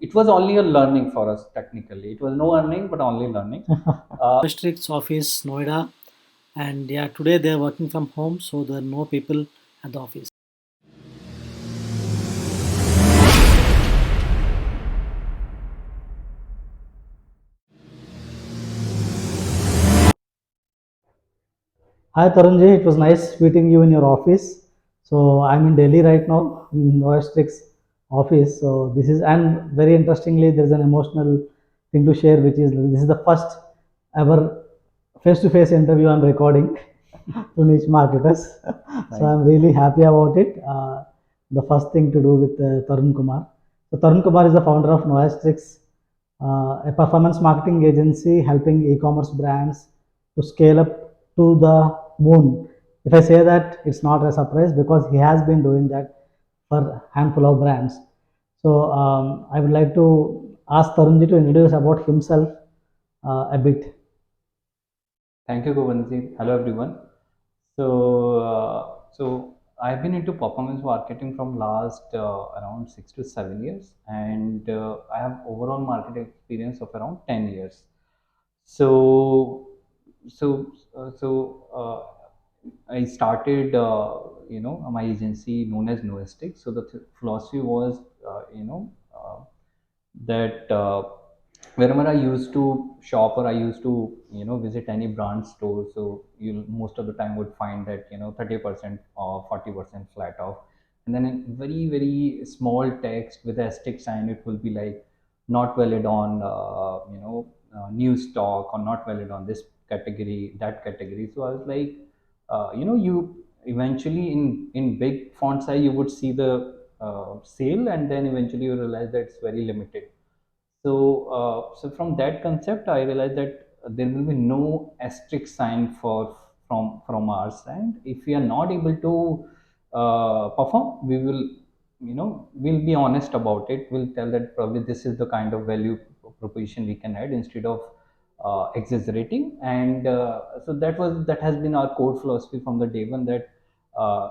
it was only a learning for us technically. It was no earning, but only learning. Noastrix office, Noida, and yeah, today they are working from home, so there are no people at the office. Hi Tarunji, it was nice meeting you in your office. So I'm in Delhi right now in Noastrix office. So this is, and very interestingly, there is an emotional thing to share, which is this is the first ever face-to-face interview I'm recording to niche marketers. So Right. I'm really happy about it. The first thing to do with Tarun Kumar. So Tarun Kumar is the founder of Noastrix, a performance marketing agency helping e-commerce brands to scale up to the moon. If I say that, it's not a surprise because he has been doing that for a handful of brands. So I would like to ask Tarunji to introduce about himself a bit. Thank you, Govindaji. Hello, everyone. So I've been into performance marketing from last around 6 to 7 years, and I have overall market experience of around 10 years. So, so I started, my agency known as Noastrix. So the philosophy was, that wherever I used to shop or I used to visit any brand store, so you most of the time would find that 30% or 40% flat off, and then in very very small text with a asterisk sign it will be like not valid on new stock or not valid on this category that category. So I was like, you eventually in big font size you would see the sale, and then eventually you realize that it's very limited. So from that concept, I realized that there will be no asterisk sign from our side. If we are not able to perform, we will, we'll be honest about it. We'll tell that probably this is the kind of value proposition we can add instead of exaggerating. And so that has been our core philosophy from the day one, that uh,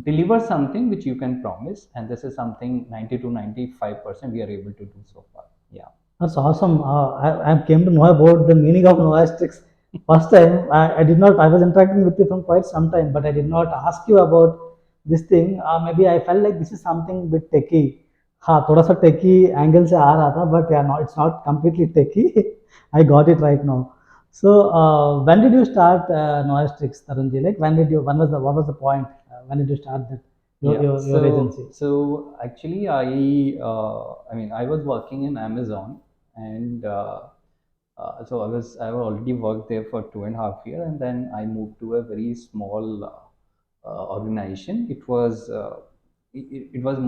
deliver something which you can promise, and this is something 90 to 95% we are able to do so far. Yeah. That's awesome. I came to know about the meaning of Noastrix. First time, I did not, I was interacting with you from quite some time, but I did not ask you about this thing. Maybe I felt like this is something bit techy. हाँ थोड़ा सा techy angle से आ रहा था, but yeah, no, it's not completely techy. I got it right now. So when did you start Noastrix, Tarunji? Like what was the point? When did you start that Yeah. your agency? So actually, I mean, I was working in Amazon, and so I already worked there for 2.5 years, and then I moved to a very small organization. It was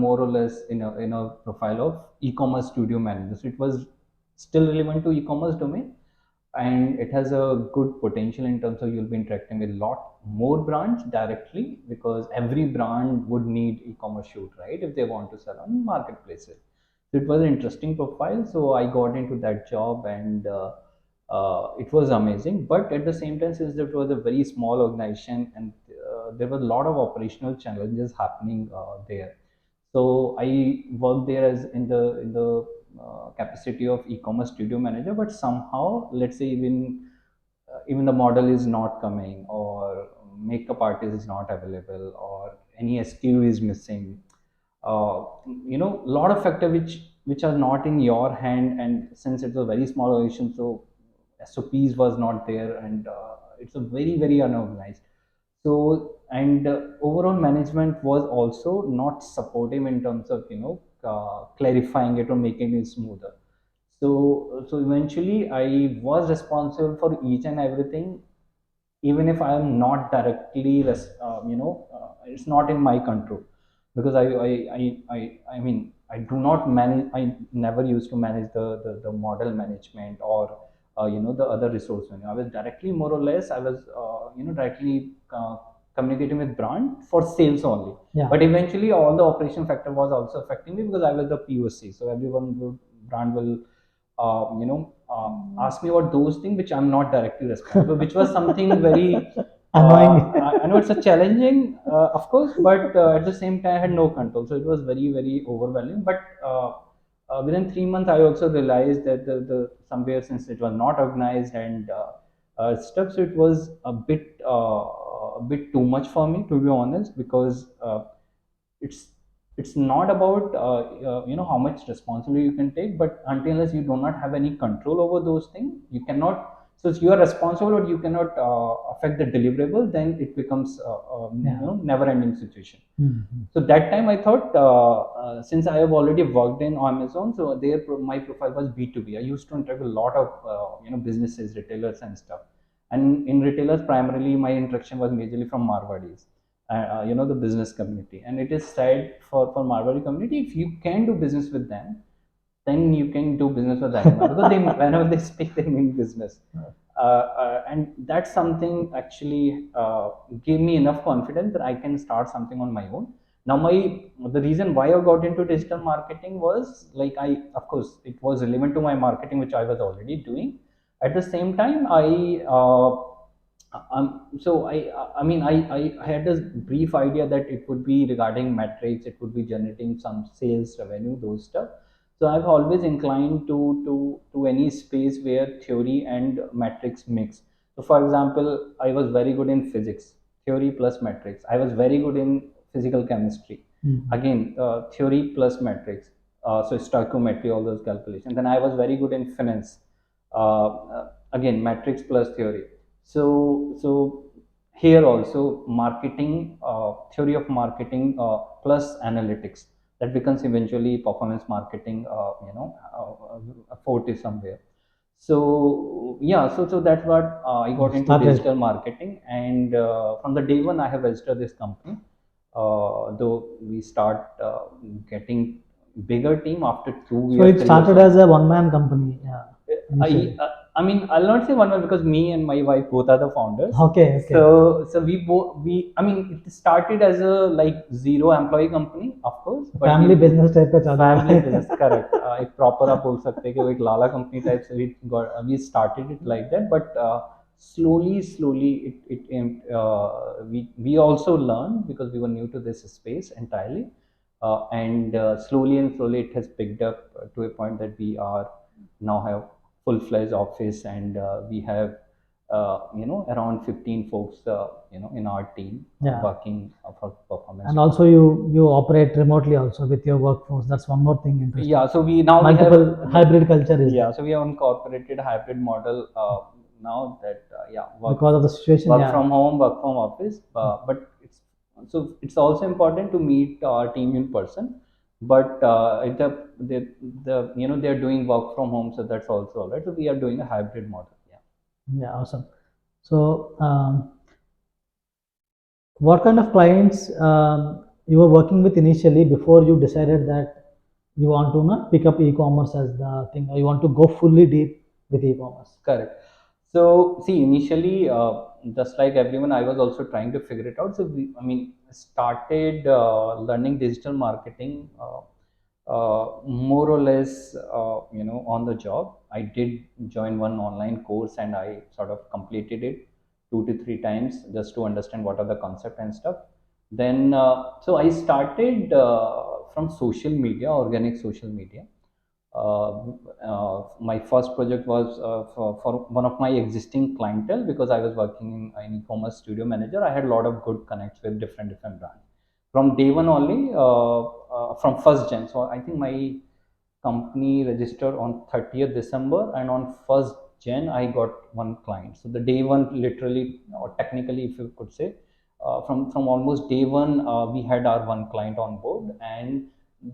more or less in a profile of e-commerce studio manager. So it was still relevant to e-commerce domain, and it has a good potential in terms of you'll be interacting with a lot more brands directly, because every brand would need e-commerce shoot, right, if they want to sell on marketplaces. So it was an interesting profile, so I got into that job, and it was amazing. But at the same time, since it was a very small organization, and there were a lot of operational challenges happening there, so I worked there as in the capacity of e-commerce studio manager. But somehow, let's say even the model is not coming, or makeup artist is not available, or any SKU is missing. A lot of factors which are not in your hand, and since it's a very small organization, so SOPs was not there, and it's a very very unorganized. So, and overall management was also not supportive in terms of clarifying it or making it smoother. So eventually I was responsible for each and everything, even if I am not directly it's not in my control, because I mean, I do not manage. I never used to manage the model management, or the other resource management. I was directly, more or less, I was directly communicating with brand for sales only. Yeah. But eventually all the operation factor was also affecting me, because I was the POC. So everyone would brand will ask me about those things which I'm not directly responsible, which was something very Annoying. I know it's a challenging, of course, but at the same time, I had no control. So it was very, very overwhelming. But within 3 months, I also realized that the somewhere, since it was not organized and stuff, so it was a bit too much for me, to be honest, because it's it's not about how much responsibility you can take, but until unless you do not have any control over those things, you cannot. So if you are responsible but you cannot affect the deliverable, then it becomes never ending situation. So that time I thought, since I have already worked in Amazon, so there my profile was B2B. I used to interact with a lot of businesses, retailers and stuff. And in retailers, primarily my interaction was majorly from Marwadis, the business community. And it is said for Marwadi community, if you can do business with them, then you can do business with anyone, because they, whenever they speak, they mean business. And that's something actually gave me enough confidence that I can start something on my own. Now, the reason why I got into digital marketing was, like, of course, it was relevant to my marketing, which I was already doing. At the same time, I had this brief idea that it would be regarding metrics, it would be generating some sales revenue, those stuff. So I've always inclined to any space where theory and metrics mix. So for example, I was very good in physics, theory plus metrics. I was very good in physical chemistry, again, theory plus metrics. So stoichiometry, all those calculations. Then I was very good in finance, again, metrics plus theory. So here also, marketing, theory of marketing plus analytics, that becomes eventually performance marketing, a forte somewhere. So yeah, so that's what I got into Started. digital marketing. And from the day one I have registered this company, though we start getting bigger team after 2 years. So it started as a one-man company. Yeah. I, I mean, I'll not say one man, because me and my wife both are the founders. Okay. So I mean, it started as a like zero employee company, of course. But Family business type का चालू family है. business, correct. एक proper आप बोल सकते हैं कि वो एक लाला company type से we started it like that. But slowly we also learned, because we were new to this space entirely. And slowly it has picked up to a point that we are now have full-fledged office. And we have around 15 folks in our team, Yeah. working for performance. And also you operate remotely also with your workforce. That's one more thing interesting. Yeah, so we now multiple we have hybrid culture is there. So we have incorporated hybrid model now, that Because of the situation. work Yeah. from home, work from office. But it's also important to meet our team in person. But they're doing work from home, so that's also all right. So we are doing a hybrid model. Yeah. Yeah, awesome. So, what kind of clients you were working with initially before you decided that you want to not pick up e-commerce as the thing, or you want to go fully deep with e-commerce? Correct. So, see, initially, just like everyone, I was also trying to figure it out. So, started learning digital marketing more or less, on the job. I did join one online course, and I sort of completed it 2 to 3 times just to understand what are the concept and stuff. Then, so I started from social media, organic social media. My first project was for one of my existing clientele, because I was working in e-commerce studio manager. I had a lot of good connects with different brands from day one only, from first Jan. So I think my company registered on 30th December, and on 1st Jan I got one client. So the day one, literally or technically, if you could say, from almost day one, we had our one client on board. And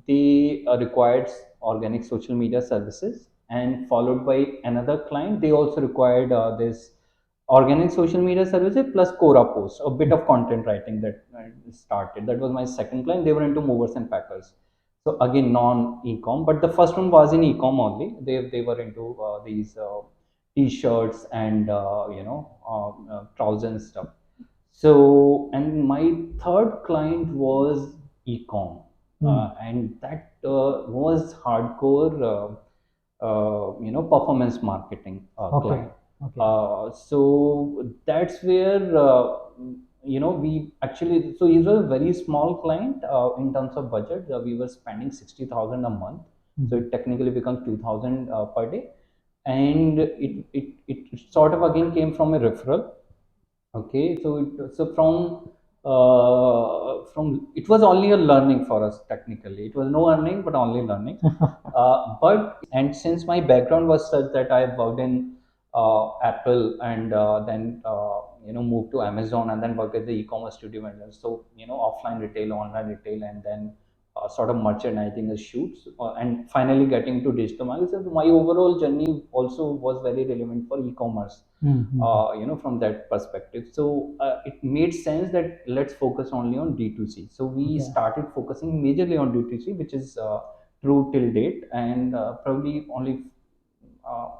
they required organic social media services, and followed by another client. They also required this organic social media services plus Quora posts, a bit of content writing that started. That was my second client. They were into movers and packers. So again, non-ecom, but the first one was in ecom only. They were into these t-shirts and trousers and stuff. So, and my third client was ecom, and that was hardcore, performance marketing Okay. client. Okay. So that's where we actually, so it was a very small client in terms of budget. We were spending 60,000 a month, so Mhm. it technically becomes 2,000 per day, and it sort of again came from a referral. Okay, so from it was only a learning for us technically. It was no earning, but only learning. But and since my background was such that I worked in Apple and then moved to Amazon and then worked as the e-commerce studio vendor. So offline retail, online retail, and then sort of merchandising as shoots, and finally getting to digital marketing. So my overall journey also was very relevant for e-commerce, Mhm. from that perspective. So it made sense that let's focus only on D2C. So we Okay. started focusing majorly on D2C, which is true till date, and probably only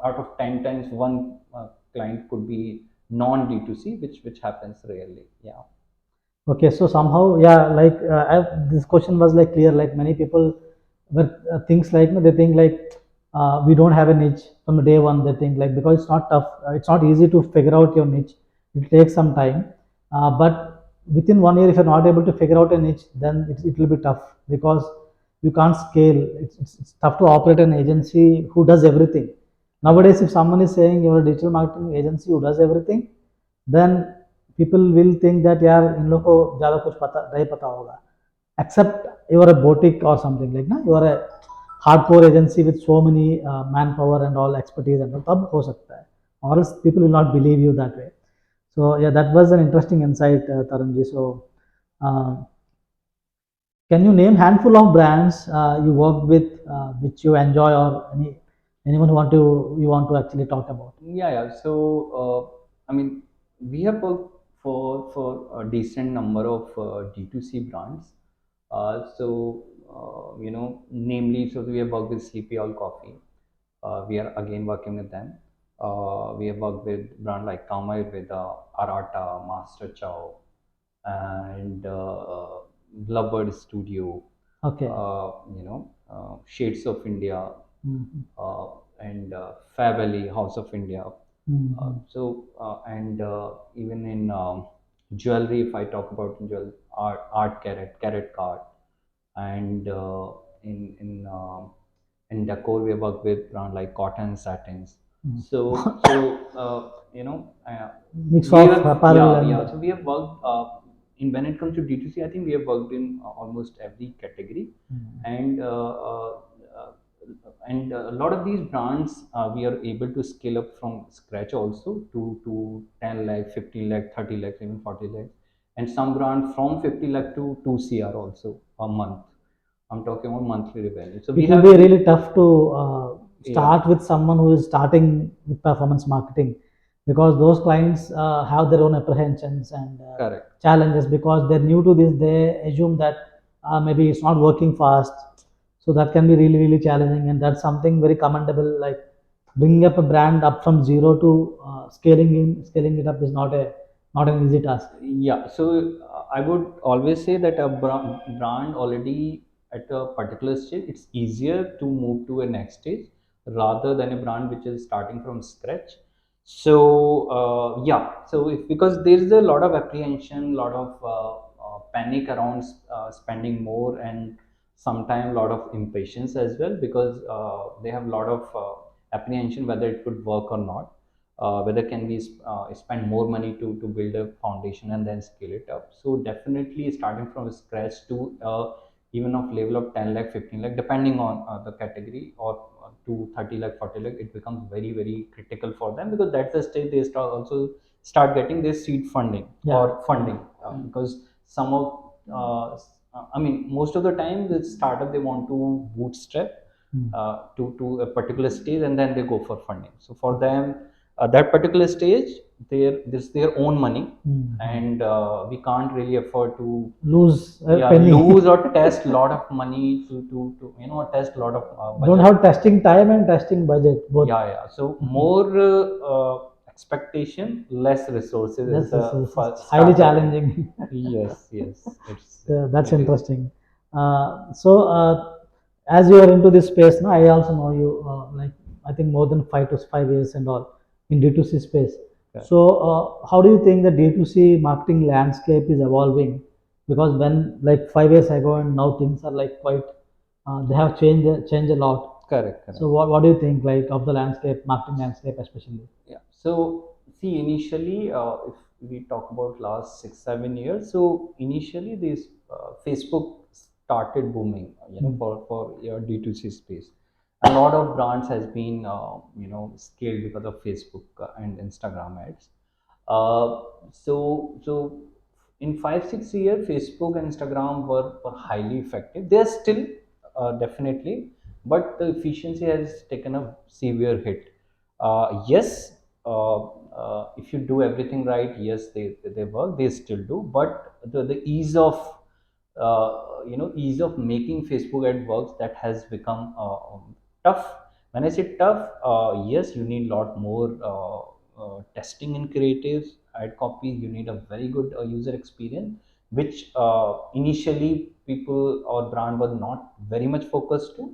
out of 10 times one client could be non D2C, which happens rarely. Yeah. Okay, so somehow, yeah, like this question was like clear. Like many people, but things like they think like we don't have a niche from the day one. They think like because it's not tough, it's not easy to figure out your niche. It takes some time, but within 1 year, if you're not able to figure out a niche, then it will be tough because you can't scale. It's tough to operate an agency who does everything. Nowadays, if someone is saying you're a digital marketing agency who does everything, then people will think that यार इन लोग को ज़्यादा कुछ पता नहीं पता होगा, except you are a boutique or something like ना, you are a hardcore agency with so many manpower and all expertise and all, तब हो सकता है, or else people will not believe you that way. So yeah, that was an interesting insight, Tarun ji. So uh, can you name handful of brands you worked with which you enjoy, or anyone who want to you want to actually talk about? Yeah, yeah. So, I mean, we have worked for a decent number of D2C brands. Namely, so we have worked with Sleepy Owl Coffee. We are again working with them. We have worked with brand like Kamai with Arata, Master Chow, and Lovebird Studio, Okay. Shades of India, Mhm. uh, and Family House of India. Mhm. And even in jewelry, if I talk about art carrot card, and in decor we work with brand like cotton satins. Mhm. So Mix we of have, apparel yeah, and yeah. So we have worked in when it comes to D2C, I think we have worked in almost every category, mm, and uh, a lot of these brands we are able to scale up from scratch also to 10 lakh, 15 lakh, 30 lakh, even 40 lakh, and some brand from 50 lakh to 2 cr also a month. I'm talking about monthly revenue. So we it will have, be really tough to yeah, start with someone who is starting with performance marketing, because those clients have their own apprehensions and correct. challenges because they're new to this. They assume that maybe it's not working fast, so that can be really really challenging, and that's something very commendable. Like bringing up a brand up from zero to scaling it up is not an easy task. Yeah, so I would always say that a brand already at a particular stage, it's easier to move to a next stage rather than a brand which is starting from scratch. So yeah, so if, because there is a lot of apprehension, lot of panic around spending more, and sometimes a lot of impatience as well, because they have a lot of apprehension whether it could work or not, whether can we spend more money to build a foundation and then scale it up. So definitely starting from scratch to even of level of 10 lakh, 15 lakh, depending on the category, or to 30 lakh, 40 lakh, it becomes very very critical for them, because that's the stage they start getting their seed funding Yeah. or funding, because some of I mean, most of the time the startup they want to bootstrap Mm. to a particular stage, and then they go for funding. So for them, that particular stage, this is their own money, Mm. and we can't really afford to, Lose a yeah, penny. lose or test a lot of money to test a lot of Don't budget. have testing time and testing budget both. Yeah, yeah. So more expectation, less resources is That's the it's first highly starter thing. challenging. Yes, yes, So that's it is. interesting. As you are into this space now, I also know you like I think more than 5 to 5 years and all. in D2C space. Correct. So, how do you think the D2C marketing landscape is evolving? Because when like 5 years ago and now things are like quite, they have changed a lot. Correct, correct. So, what do you think like of the landscape, marketing landscape especially? Yeah. So see, initially, if we talk about last 6 7 years, so initially this Facebook started booming, for your D2C space. A lot of brands has been scaled because of Facebook and Instagram ads. So in 5 6 years, Facebook and Instagram were highly effective. They're still definitely, but the efficiency has taken a severe hit. Yes, if you do everything right, yes, they work. They still do, but the ease of ease of making Facebook ad works, that has become tough. When I say tough, yes, you need a lot more testing in creatives, ad copies. You need a very good user experience, which initially people or brand was not very much focused to.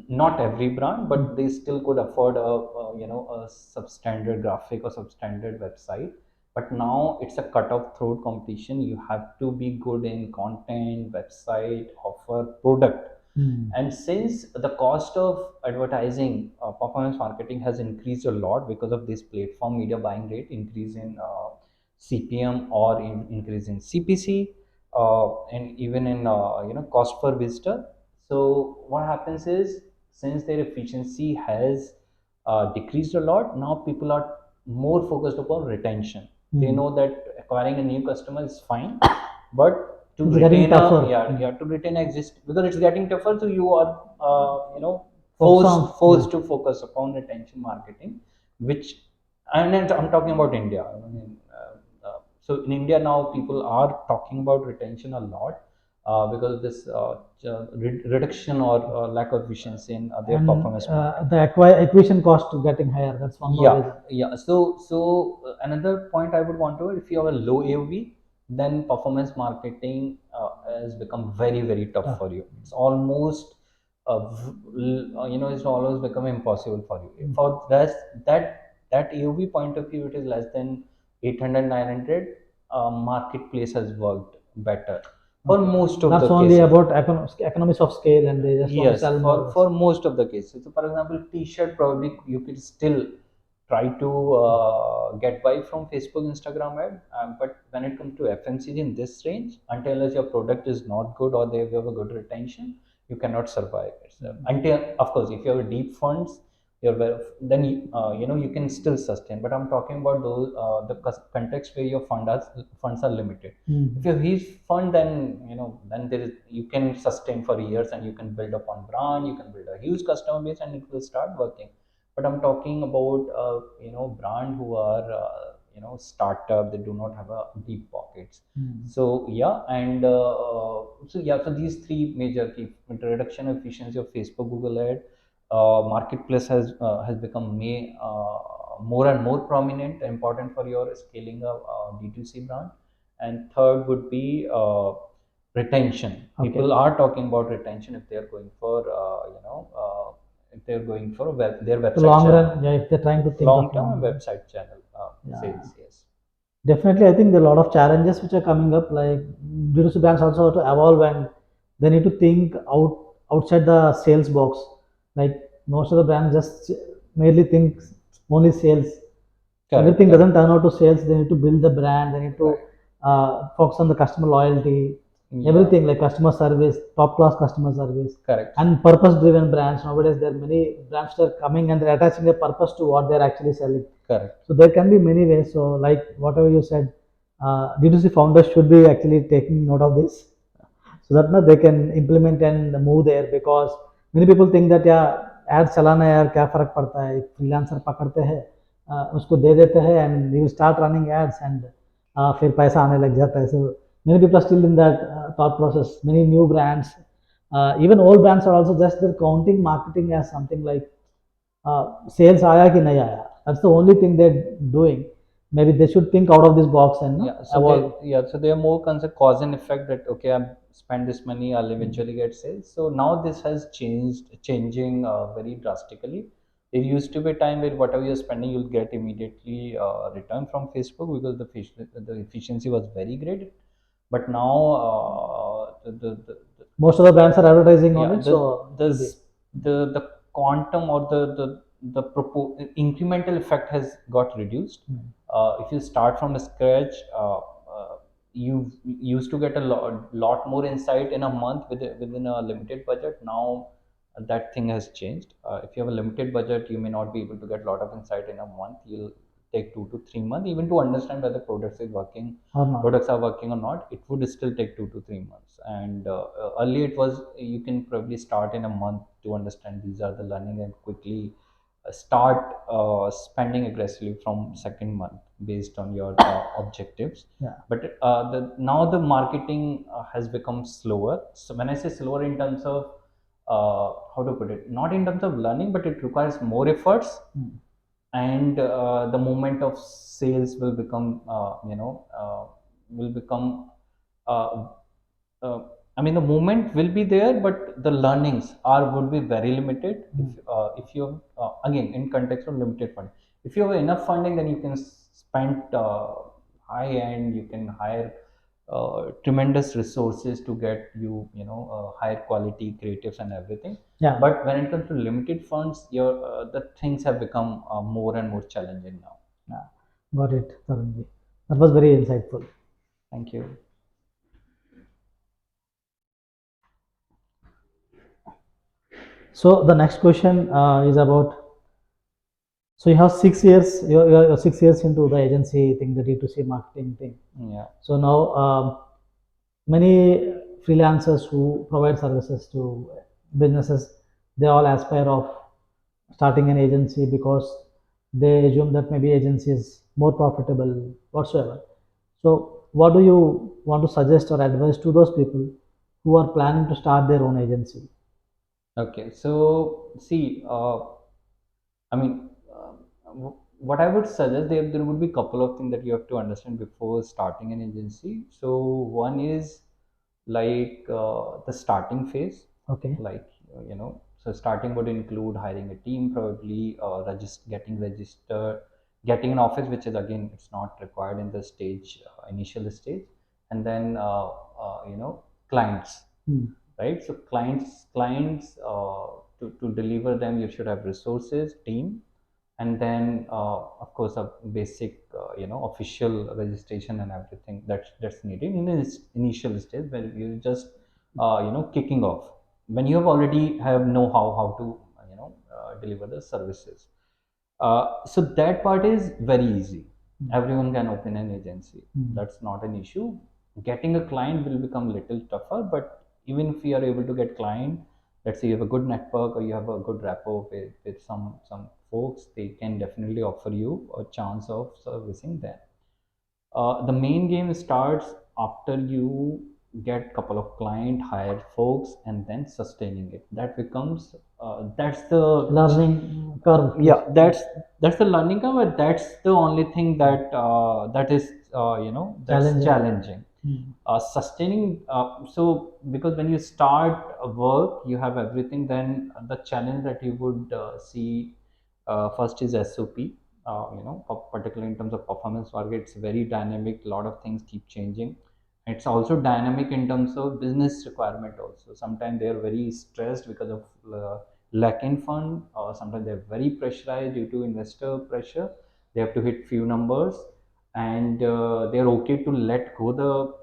Not every brand, but they still could afford a substandard graphic or substandard website. But now it's a cut of throat competition. You have to be good in content, website, offer, product. And since the cost of advertising, performance marketing has increased a lot because of this platform media buying rate increase in CPM, or increase in CPC, and even in cost per visitor. So what happens is, since their efficiency has decreased a lot, now people are more focused upon retention. They know that acquiring a new customer is fine, but to It's getting retain a tougher. yeah, to retain exist, because it's getting tougher, so you are Focus on, forced yeah. to focus upon retention marketing, which, and then I'm talking about India. I mean, so in India now people are talking about retention a lot, because of this reduction or lack of efficiency in their And performance marketing. the acquisition cost getting higher. That's one more Yeah, reason. yeah. So another point I would want to, if you have a low AOV, then performance marketing has become very very tough for you. It's almost it's always become impossible for you. For that AOV point of view, it is less than 800 900. Marketplace has worked better for most of That's the only cases. about economies of scale, and they just want to Yes, sell for more. most of the cases. So, for example, T-shirt, probably you could still try to get by from Facebook, Instagram ad, but when it comes to FMCG in this range, until as your product is not good or they have a good retention, you cannot survive. So, until, of course, if you have a deep funds, then you can still sustain. But I'm talking about those the context where your funds are limited. If you have huge fund, then then there is, you can sustain for years, and you can build upon brand, you can build a huge customer base, and it will start working. But I'm talking about brand who are startup, they do not have a deep pockets. So yeah, and so these three major key: reduction efficiency of Facebook, Google ad, marketplace has become more and more prominent, important for your scaling of D2C brand. And third would be retention. People are talking about retention if they are going for if they're going for their The website long channel, run, yeah, if they're trying to think long of term, long and run. website channel Yeah. sales. Yes. Definitely, I think there are a lot of challenges which are coming up. Like B2C brands also have to evolve, and they need to think outside the sales box. Like most of the brands just merely think only sales. Correct, Everything correct. doesn't turn out to sales. They need to build the brand. They need to Right. focus on the customer loyalty. Yeah. Everything like customer service, top class customer service, Correct. and purpose driven brands. Nowadays, there are many brands that are coming and they're attaching a purpose to what they're actually selling. Correct. So there can be many ways. So like whatever you said, D2C founders should be actually taking note of this, so that they can implement and move there, because many people think that yeah, ad चलाना है यार, क्या फर्क पड़ता है, freelancer पकड़ते हैं, उसको दे देते हैं and you start running ads and फिर पैसा आने लग जाता है. So many people are still in that thought process. Many new brands, even old brands are also just they're counting marketing as something like sales आया कि नहीं आया. That's the only thing they're doing. Maybe they should think out of this box and Yeah, so evolve. they are more concerned cause and effect, that okay, I spend this money, I'll eventually get sales. So now this has changing very drastically. There used to be a time where whatever you're spending, you'll get immediately return from Facebook because the efficiency was very great. But now the Most of the brands are advertising on yeah it, so the quantum or incremental effect has got reduced. If you start from scratch, you used to get a lot more insight in a month within a limited budget. Now that thing has changed. If you have a limited budget, you may not be able to get a lot of insight in a month. You'll take 2 to 3 months even to understand whether or not. products are working or not. It would still take 2 to 3 months. And earlier it was, you can probably start in a month to understand these are the learning, and quickly start spending aggressively from second month based on your objectives. Yeah. But now the marketing has become slower. So when I say slower in terms of how to put it, not in terms of learning, but it requires more efforts. And the moment of sales will become will become uh, uh, I mean, the movement will be there, but the learnings are would be very limited. If you again, in context of limited funding, if you have enough funding, then you can spend high end. You can hire tremendous resources to get higher quality creatives and everything. Yeah. But when it comes to limited funds, your the things have become more and more challenging now. Yeah. Got it, Tarunji. That was very insightful. Thank you. So the next question is about. So you have 6 years. You're 6 years into the agency thing, the D2C marketing thing. Yeah. So now many freelancers who provide services to businesses, they all aspire of starting an agency because they assume that maybe agency is more profitable whatsoever. So what do you want to suggest or advise to those people who are planning to start their own agency? Okay. So see, I mean, what I would suggest, there would be a couple of things that you have to understand before starting an agency. So one is like the starting phase. Okay. Like so starting would include hiring a team, probably getting registered, getting an office, which is again it's not required in the stage initial stage, and then clients. Right. So clients to deliver them, you should have resources, team, and then of course a basic official registration and everything that's needed in the initial stage where you're just kicking off, when you have already have know how to deliver the services. So that part is very easy. Everyone can open an agency. That's not an issue. Getting a client will become a little tougher, but even if you are able to get client, let's say you have a good network or you have a good rapport with some folks, they can definitely offer you a chance of servicing them. The main game starts after you get couple of client, hired folks, and then sustaining it. That becomes that's the Learning curve. yeah, that's the learning curve, but that's the only thing that is that's challenging. Sustaining, so because when you start a work, you have everything, then the challenge that you would see first is SOP. Particularly in terms of performance market, it's very dynamic. A lot of things keep changing. It's also dynamic in terms of business requirement also. Sometimes they are very stressed because of lacking fund, or sometimes they're very pressurized due to investor pressure. They have to hit few numbers, and they're okay to let go the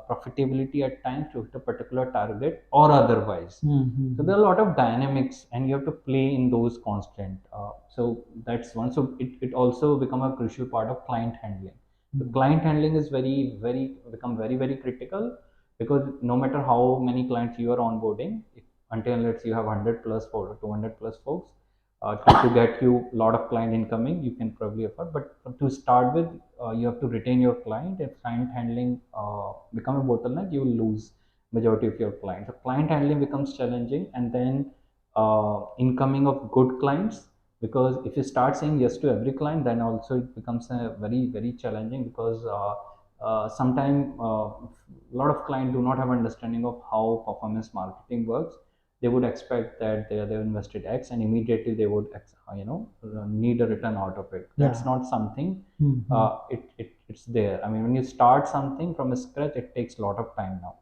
profitability at times to hit a particular target or otherwise. So there are a lot of dynamics, and you have to play in those constant. So that's one. So it also become a crucial part of client handling. The client handling is very critical, because no matter how many clients you are onboarding, until let's you have 100 plus or 200 plus folks, to get you a lot of client incoming, you can probably afford. But to start with, you have to retain your client. If client handling become a bottleneck, you will lose majority of your clients. So client handling becomes challenging, and then incoming of good clients, because if you start saying yes to every client, then also it becomes a very challenging, because sometimes a lot of clients do not have understanding of how performance marketing works. they would expect that they've invested X and immediately they would need a return out of it. That's Yeah. not something. Mm-hmm. It's there. I mean, when you start something from scratch, it takes a lot of time now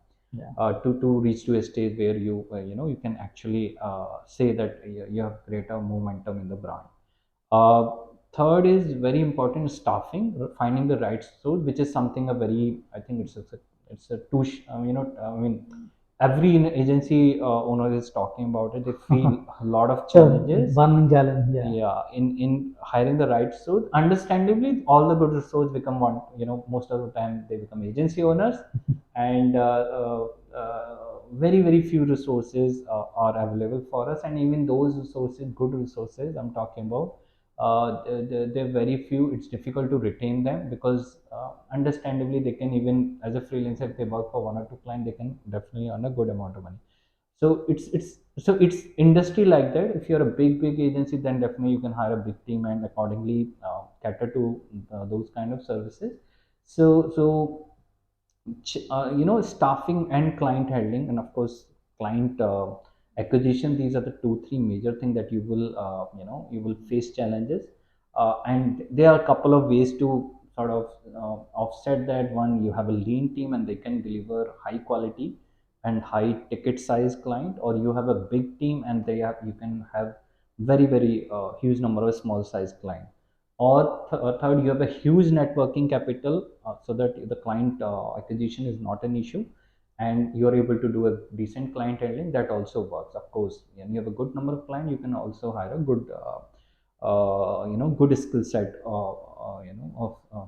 Yeah. to reach to a stage where you can actually say that you have greater momentum in the brand. uh, Third is very important, staffing, finding the right source, which is something a very, I think it's a two I mean, every agency owner is talking about it. They feel a lot of So challenges, burning challenge. Yeah. yeah, in hiring the right source. Understandably, all the good resource become one, most of the time they become agency owners, and very few resources are available for us, and even those resources, good resources I'm talking about, they're very few. It's difficult to retain them because understandably they can, even as a freelancer, if they work for one or two clients, they can definitely earn a good amount of money. So it's industry like that. If you're a big agency, then definitely you can hire a big team and accordingly cater to those kind of services. So staffing and client handling, and of course client acquisition, these are the two three major things that you will face challenges. And there are a couple of ways to sort of offset that. One, you have a lean team and they can deliver high quality and high ticket size client, or you have a big team and you can have very huge number of small size client. Or third, you have a huge networking capital, so that the client acquisition is not an issue, and you are able to do a decent client handling. That also works. Of course, when you have a good number of clients, you can also hire a good good skill set of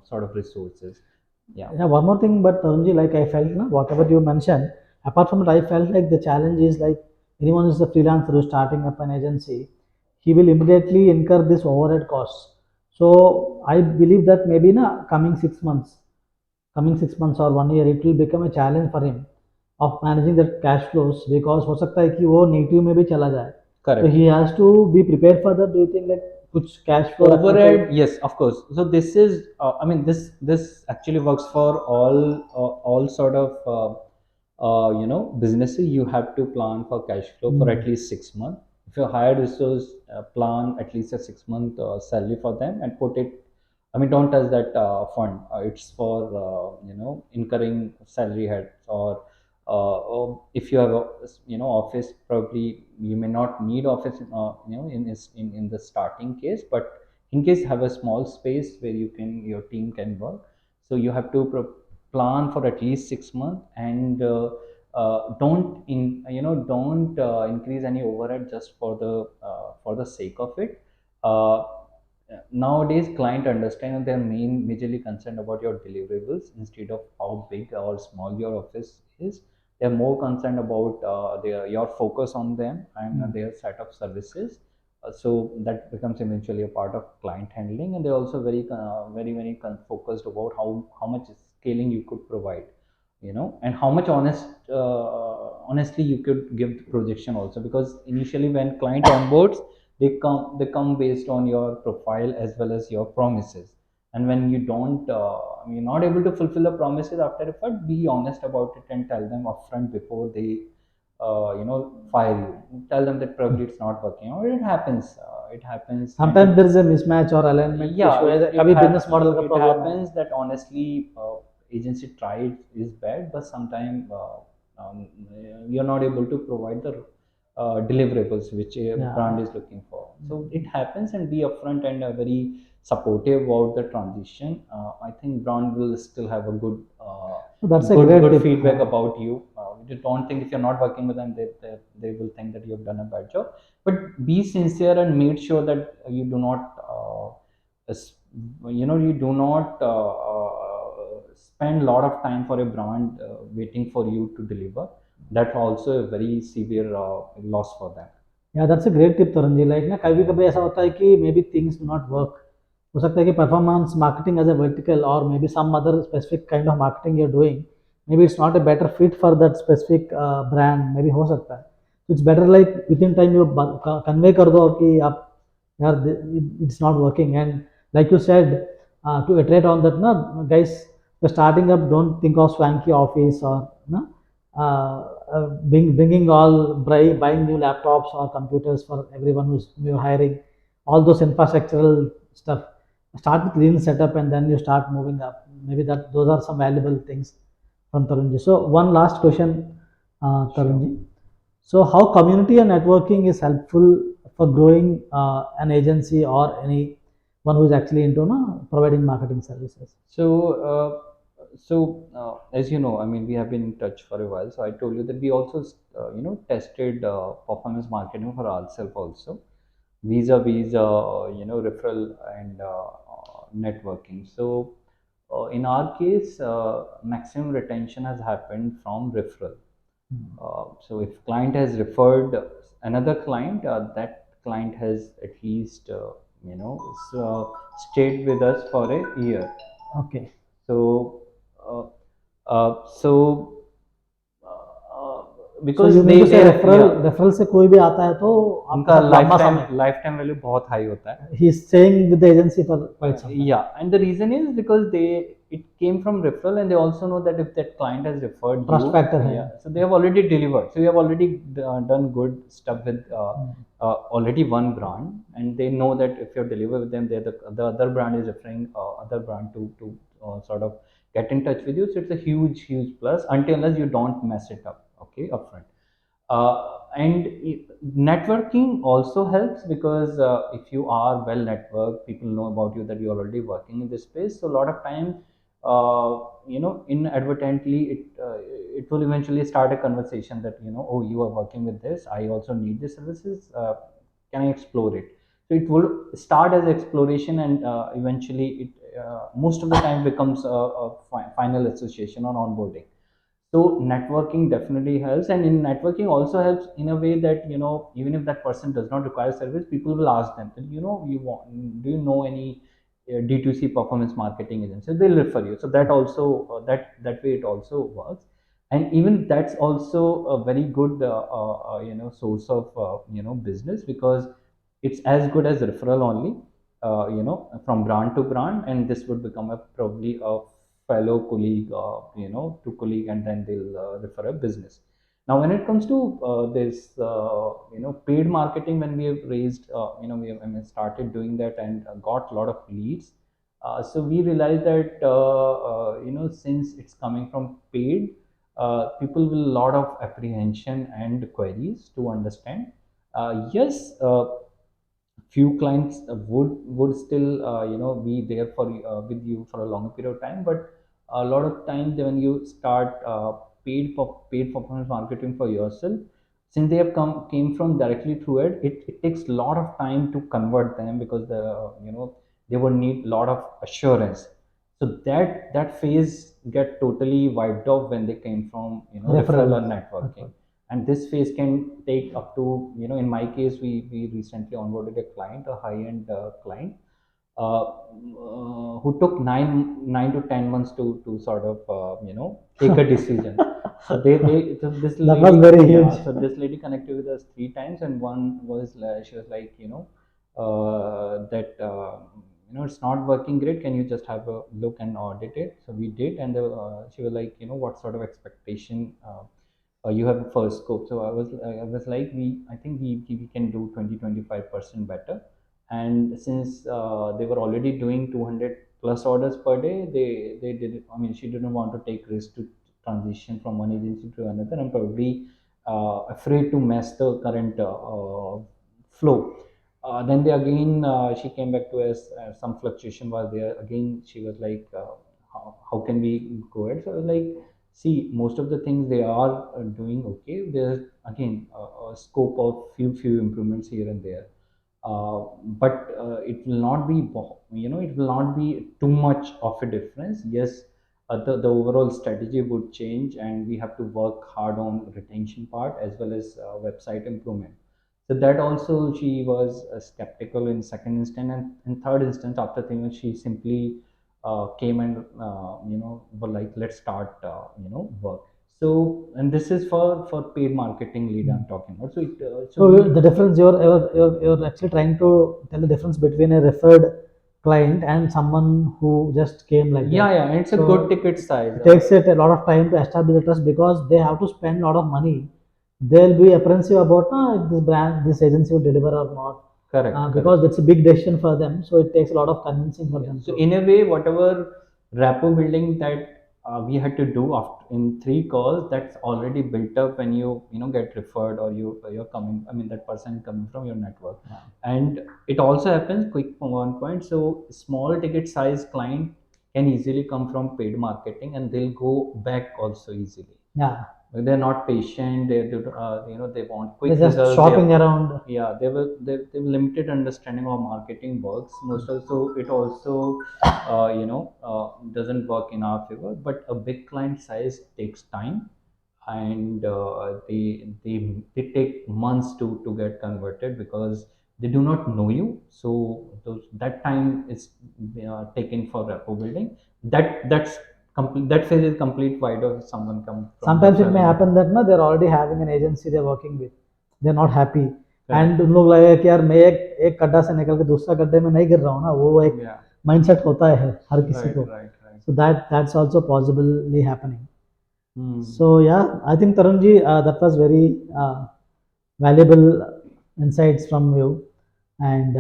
sort of resources. Yeah. Yeah, one more thing, but Tarunji, like I felt, no, whatever you mentioned, apart from that, I felt like the challenge is like anyone who's a freelancer who's starting up an agency, he will immediately incur this overhead costs. So I believe that maybe in a coming 6 months or 1 year, it will become a challenge for him of managing the cash flows because हो सकता है कि वो negative में भी चला जाए. So Correct. he has to be prepared for that. Do you think like कुछ cash flow रखना चाहिए? Overhead, yes, of course. So this is, I mean, this actually works for all sort of businesses. You have to plan for cash flow for at least 6 months. If you hire resource, plan at least a 6 month salary for them and put it. I mean, don't touch that fund. It's for incurring salary heads, or if you have a office, probably you may not need office in the starting case, but in case you have a small space where your team can work. So you have to plan for at least 6 months, and don't increase any overhead just for the sake of it. uh, Nowadays client understand, and they're majorly concerned about your deliverables instead of how big or small your office is. They're more concerned about your focus on them and their set of services. So that becomes eventually a part of client handling, and they're also very focused about how much scaling you could provide, and how much honestly you could give the projection also, because initially when client onboards, they come based on your profile as well as your promises. And when you're not able to fulfill the promises after effort, be honest about it and tell them upfront before they fire you. Tell them that probably it's not working out. It happens, and Sometimes there is a mismatch or alignment yeah, issue. it it, कभी business hap- model का it problem है. happens that honestly, agency tried is bad, but sometimes you're not able to provide the deliverables which a Yeah. brand is looking for. So it happens, and be upfront and very supportive about the transition. I think brand will still have a So that's a good great good tip. feedback about you. You don't think, if you're not working with them, they will think that you've done a bad job. But be sincere and make sure that you do not you do not spend a lot of time for a brand waiting for you to deliver. That's also a very severe loss for them. या that's a great tip तरंजी. Like ना कभी कभी ऐसा होता है कि maybe things do not work. हो सकता है कि performance marketing as a vertical और maybe some other specific kind of marketing you are doing, maybe it's not a better fit for that specific brand. Maybe हो सकता है it's better like with in time you convey कर दो कि आप यार it's not working. And like you said to iterate on that, na guys, the starting up, don't think of swanky office or na bringing all buying new laptops or computers for everyone who's you're hiring, all those infrastructural stuff. Start with lean setup and then you start moving up. Maybe that those are some valuable things from Tarunji. So one last question, Sure. Tarunji. So how community and networking is helpful for growing an agency or anyone who is actually into providing marketing services? As you know, I mean, we have been in touch for a while. So I told you that we also, tested performance marketing for ourselves also, vis-a-vis, referral and networking. So in our case, maximum retention has happened from referral. So if client has referred another client, that client has at least, stayed with us for a year. Okay. So, uh, so So you because mean to say they referral yeah, referral से कोई भी आता है तो आपके उनका साथ लंबा समय लाइफ टाइम वैल्यू बहुत हाई होता है. he is staying with the agency for quite some time. Yeah, and the reason is because it came from referral, and they also know that if that client has referred Trust you, factor है. yeah, so they have already delivered. So you have already done good stuff with already one brand, and they know that if you deliver with them, the other brand is referring other brand to sort of get in touch with you. So it's a huge plus until unless you don't mess it up, okay, upfront. And networking also helps because if you are well networked, people know about you that you're already working in this space. So a lot of time, inadvertently, it will eventually start a conversation that, oh, you are working with this. I also need these services. Can I explore it? So it will start as exploration, and eventually, it most of the time becomes a final association on onboarding. So networking definitely helps, and in networking also helps in a way that, even if that person does not require service, people will ask them that, you want, do you know any D2C performance marketing agency? They'll refer you. So that also, that way it also works. And even that's also a very good source of business, because it's as good as referral only, from brand to brand, and this would become a probably a fellow colleague, to colleague, and then they'll refer a business. Now, when it comes to this, paid marketing, when we have raised, we have, I mean, started doing that and got a lot of leads. So we realized that, since it's coming from paid, people will a lot of apprehension and queries to understand. Yes, few clients would still be there for with you for a longer period of time, but a lot of times when you start paid performance marketing for yourself, since they have came from directly through it takes a lot of time to convert them, because they would need a lot of assurance. So that phase get totally wiped off when they came from referral Referral. or networking. And this phase can take up to, in my case, we recently onboarded a client, a high end client, who took 9 to 10 months to sort of take a decision. So so this That was lady, very huge. yeah, so this lady connected with us 3 times, and one was she was like, that it's not working great, can you just have a look and audit it? So we did, and she was like, what sort of expectation you have a first scope. So I was like, I think we can do 20-25% better. And since they were already doing 200 plus orders per day, they did it. I mean, she didn't want to take risk to transition from one agency to another, and probably afraid to mess the current flow. Then they again, she came back to us. Some fluctuation was there. Again, she was like, how can we go ahead? So I was like, see, most of the things they are doing okay. There's again a scope of few improvements here and there, but it will not be, it will not be too much of a difference. Yes, the overall strategy would change, and we have to work hard on retention part as well as website improvement. So that also she was skeptical in second instance, and in third instance, after thinking, she simply came and were like, let's start work. So, and this is for paid marketing lead I'm talking about. So so So we the difference you're actually trying to tell the difference between a referred client and someone who just came like Yeah, that. yeah, and it's a So good ticket size. it takes it a lot of time to establish the trust because they have to spend a lot of money. They'll be apprehensive about if this brand, this agency will deliver or not. Correct, Because correct. it's a big decision for them, so it takes a lot of convincing for Yeah. them So to. in a way, whatever rapport building that we had to do after in 3 calls, that's already built up when you get referred, or you're coming. I mean, that person coming from your network, Yeah. and it also happens. Quick one point. So small ticket size client can easily come from paid marketing, and they'll go back also easily. Yeah, They're not patient. They want quick they're just results. They shopping have, around. yeah, they have limited understanding of marketing works. Most also it also doesn't work in our favor. But a big client size takes time, and they take months to get converted because they do not know you. So that time is taken for rapport building. That phase is complete. Why does someone come from Sometimes it may referral? happen that no, they're already having an agency they're working with, they're not happy, Correct. and उन लोग लगेगा कि यार मैं एक गड्ढा से निकल के दूसरा गड्ढे में नहीं गिर रहा हूँ ना, वो एक Yeah. माइंडसेट होता है हर किसी Right, को. right, right. So that's also possibly happening. Hmm. So yeah, I think Tarunji, that was very valuable insights from you. And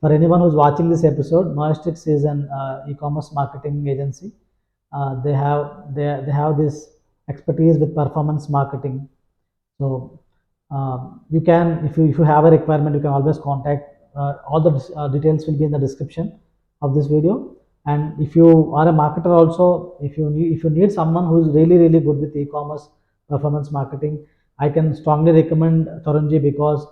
for anyone who's watching this episode, Noastrix is an e-commerce marketing agency. They have this expertise with performance marketing. So you can, if you have a requirement, you can always contact. All the details will be in the description of this video. And if you are a marketer also, if you need someone who is really good with e-commerce performance marketing, I can strongly recommend Tarunji because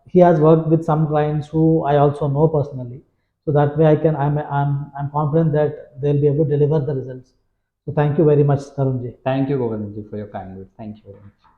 he has worked with some clients who I also know personally. So that way I'm confident that they'll be able to deliver the results. So thank you very much, Tarunji. Thank you, Govindji, for your kind words. Thank you very much.